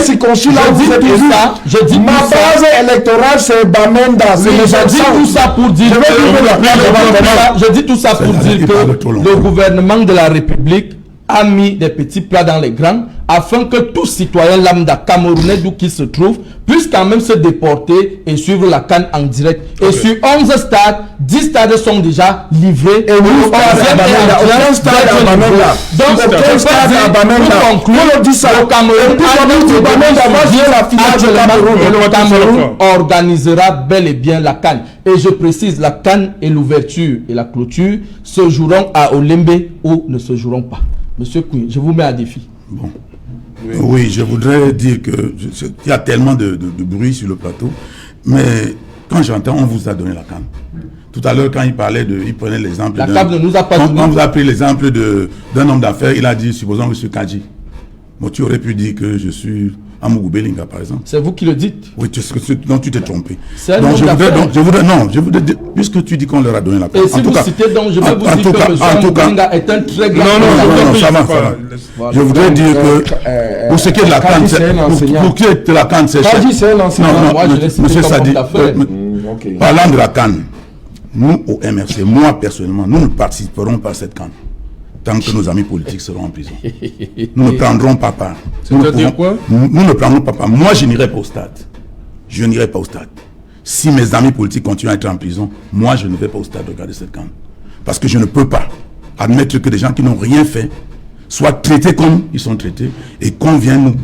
les circoncis là, vous êtes élu. Je dis ma base électorale, c'est Bamenda. Je dis tout ça pour dire que le gouvernement de la République a mis des petits plats dans les grands afin que tout citoyen lambda camerounais d'où qu'il se trouve puisse quand même se déporter et suivre la CAN en direct. Et sur 11 stades, 10 stades sont déjà livrés. Et nous, aucun stade à Bamenda. Donc, aucun stade à Bamenda. Le Cameroun organisera bel et bien la CAN. Et je précise, la CAN et l'ouverture et la clôture se joueront à Olembe ou ne se joueront pas. Monsieur Kouy, je vous mets à défi. Bon. Oui, je voudrais dire que il y a tellement de bruit sur le plateau, mais quand j'entends, on vous a donné la CAN. Tout à l'heure, quand il parlait il prenait l'exemple. La CAN ne nous a pas donné. Quand vous avez pris l'exemple d'un homme d'affaires, il a dit, supposons M. Kadji. Bon, tu aurais pu dire que je suis Amougou Belinga, par exemple. C'est vous qui le dites. Oui, donc tu t'es trompé. Donc je voudrais dire, puisque tu dis qu'on leur a donné la CAN. Et si vous citez donc, je vais vous dire que M. Amougou Belinga est un très grand... Non, ça va. Je voudrais dire que pour ce qui est de la CAN, pour qui est de la CAN, c'est cher. c'est un enseignant. Non, monsieur Sadi, parlant de la CAN, nous au MRC, moi personnellement, nous ne participerons pas à cette CAN tant que nos amis politiques seront en prison. Nous ne prendrons pas part. C'est-à-dire quoi? Nous ne prendrons pas part. Moi, je n'irai pas au stade. Je n'irai pas au stade. Si mes amis politiques continuent à être en prison, moi, je ne vais pas au stade regarder cette CAN. Parce que je ne peux pas admettre que des gens qui n'ont rien fait soient traités comme ils sont traités et qu'on vienne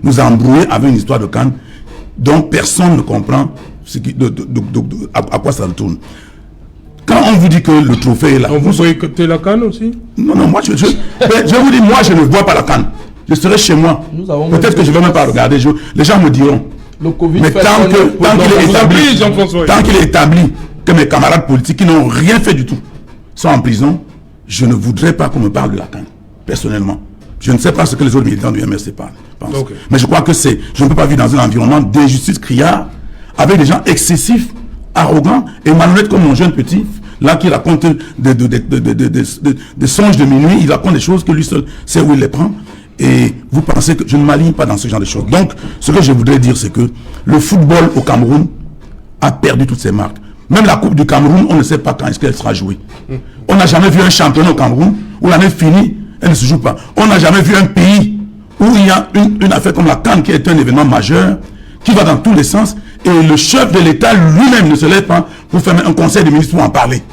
nous embrouiller avec une histoire de CAN dont personne ne comprend à quoi ça retourne. Quand on vous dit que le trophée est là... On vous boycottez la CAN aussi? Non, moi je vous dis, moi je ne vois pas la CAN. Je serai chez moi. Peut-être que je ne vais même pas regarder. Les gens me diront. Mais tant qu'il est établi que mes camarades politiques qui n'ont rien fait du tout sont en prison, je ne voudrais pas qu'on me parle de la CAN, personnellement. Je ne sais pas ce que les autres militants du MRC pensent. Okay. Mais je crois que je ne peux pas vivre dans un environnement d'injustice criard avec des gens excessifs, arrogants et malhonnêtes comme mon jeune petit, là qui raconte des songes de minuit, il raconte des choses que lui seul sait où il les prend. Et vous pensez que je ne m'aligne pas dans ce genre de choses. Donc, ce que je voudrais dire, c'est que le football au Cameroun a perdu toutes ses marques. Même la Coupe du Cameroun, on ne sait pas quand est-ce qu'elle sera jouée. On n'a jamais vu un championnat au Cameroun où l'année finie, elle ne se joue pas. On n'a jamais vu un pays où il y a une affaire comme la CAN qui est un événement majeur, qui va dans tous les sens, et le chef de l'État lui-même ne se lève pas pour faire un conseil de ministres pour en parler.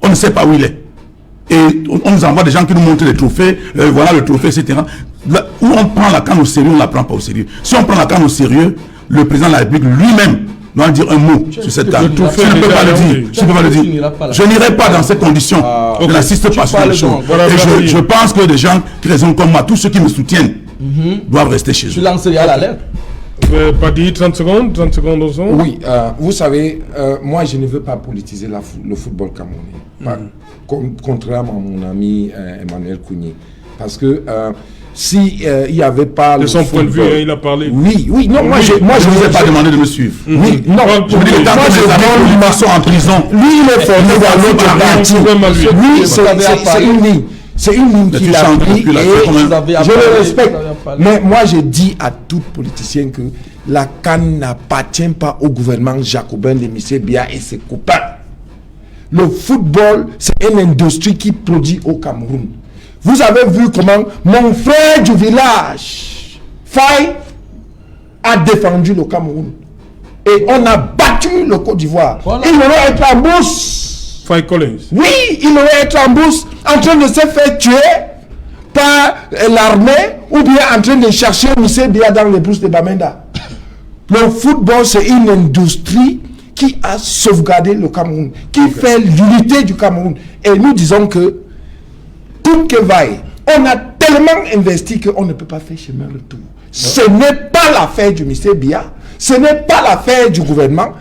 On ne sait pas où il est. Et on nous envoie des gens qui nous montrent les trophées, voilà le trophée, etc. Là, où on prend la CAN au sérieux, on ne la prend pas au sérieux. Si on prend la CAN au sérieux, le président de la République lui-même doit dire un mot sur cette CAN. Je ne peux pas le dire. Je n'irai pas dans ces conditions. Je n'assiste pas sur les choses. Et je pense que des gens qui raisonnent comme moi, tous ceux qui me soutiennent, doivent rester chez eux. Tu lancerais à l'alerte. Pas dit 30 secondes au son. Oui, vous savez, moi je ne veux pas politiser le football camerounais. Contrairement à mon ami Emmanuel Kougny. Parce que si il n'y avait pas... De son point de vue, il a parlé. Oui, non, moi je ne vous ai pas demandé de me suivre. Oui, non, je vous dis que tant que mes amis sont en prison, lui il est formé dans notre parti. Lui, c'est une ligne. C'est une ligne qu'il a pris et je le respecte. Mais moi, je dis à tout politicien que la CAN n'appartient pas au gouvernement jacobin de M. Biya et ses copains. Le football, c'est une industrie qui produit au Cameroun. Vous avez vu comment mon frère du village, Faye, a défendu le Cameroun. Et on a battu le Côte d'Ivoire. Voilà. Il aurait été en bourse. Faye Collins. Oui, il aurait été en bourse en train de se faire tuer par l'armée ou bien en train de chercher M. Biya dans les bourses de Bamenda. Le football, c'est une industrie qui a sauvegardé le Cameroun, qui fait l'unité du Cameroun. Et nous disons que, tout que vaille, on a tellement investi qu'on ne peut pas faire chemin retour. Ce n'est pas l'affaire du ministère Biya, ce n'est pas l'affaire du gouvernement.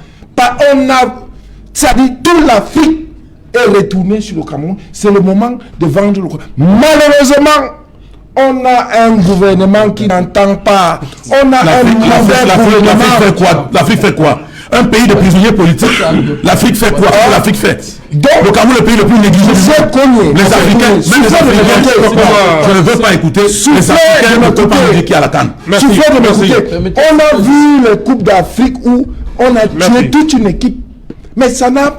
C'est-à-dire toute l'Afrique est retournée sur le Cameroun. C'est le moment de vendre le Cameroun. Malheureusement, on a un gouvernement qui n'entend pas. On a un mauvais gouvernement. L'Afrique fait quoi? Un pays de prisonniers politiques. L'Afrique fait quoi? L'Afrique fait. Donc, le Cameroun est le pays le plus négligé. Les Africains, même les Africains, je ne veux pas écouter, les Africains ne peuvent pas indiquer à la CAN. On a vu les Coupes d'Afrique où on a tué toute une équipe. Mais ça n'a.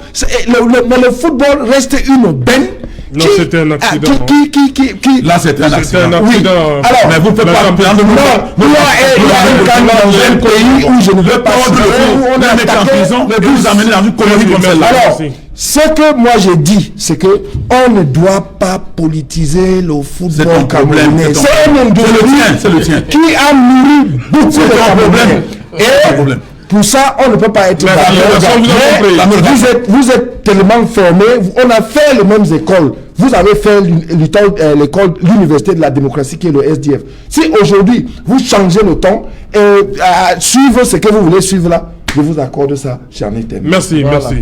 Mais le football reste une benne. Non, c'était un accident. Là, c'était un accident. Oui. Alors, mais vous ne pouvez pas prendre non, il y a un pays où je ne veux pas où on est en prison, mais vous amenez dans une colonie comme celle-là. Alors, ce que moi j'ai dit, c'est que on ne doit pas politiser le football camerounais. C'est un industrie qui a nourri beaucoup de problèmes. Pour ça, on ne peut pas être vous êtes tellement formés, on a fait les mêmes écoles. Vous avez fait l'école, l'université de la démocratie qui est le SDF. Si aujourd'hui, vous changez le ton et suivre ce que vous voulez suivre là, je vous accorde ça, j'en ai terminé. Merci, merci.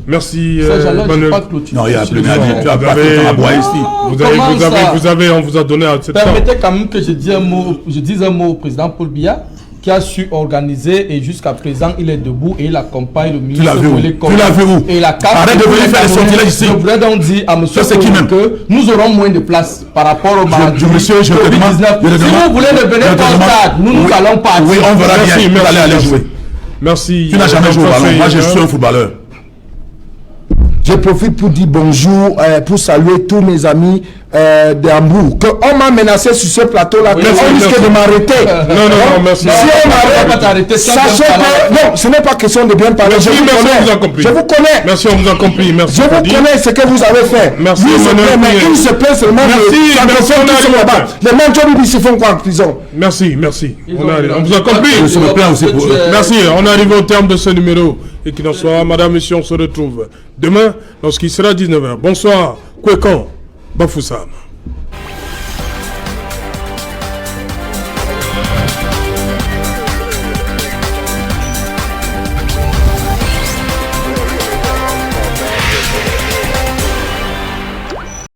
Merci, Manuel. Non, il y a plus rien à dire. Tu as pas fait ton aboyer ici. On vous a donné à cette Permettez quand même que je dise un mot au président Paul Biya, qui a su organiser et jusqu'à présent il est debout et il accompagne le ministre. Tu l'as vu où? Et la carte. Arrête de venir faire les sortilèges ici. Je voudrais donc dire à M. que nous aurons moins de place par rapport au maladie Covid-19. Si vous voulez devenir stade, nous allons partir. Oui, on verra bien. Vous allez aller jouer. Merci. Tu n'as jamais joué au ballon. Moi, je suis un footballeur. Je profite pour dire bonjour, pour saluer tous mes amis d'Hambourg. On m'a menacé sur ce plateau-là, on risque de m'arrêter. Non, merci. Si on m'arrête, sachez que... Non, ce n'est pas question de bien parler. Je vous connais. Merci, on vous a compris. Merci. Je vous connais ce que vous avez fait. Merci, mais il se plaît seulement de... Les Mandjobis se font quoi en prison? Merci. On vous a compris. Je me plains aussi pour eux. Merci. On arrive au terme de ce numéro. Et qu'il en soit, madame, monsieur, on se retrouve demain lorsqu'il sera 19h. Bonsoir, Kwekon, Bafoussam.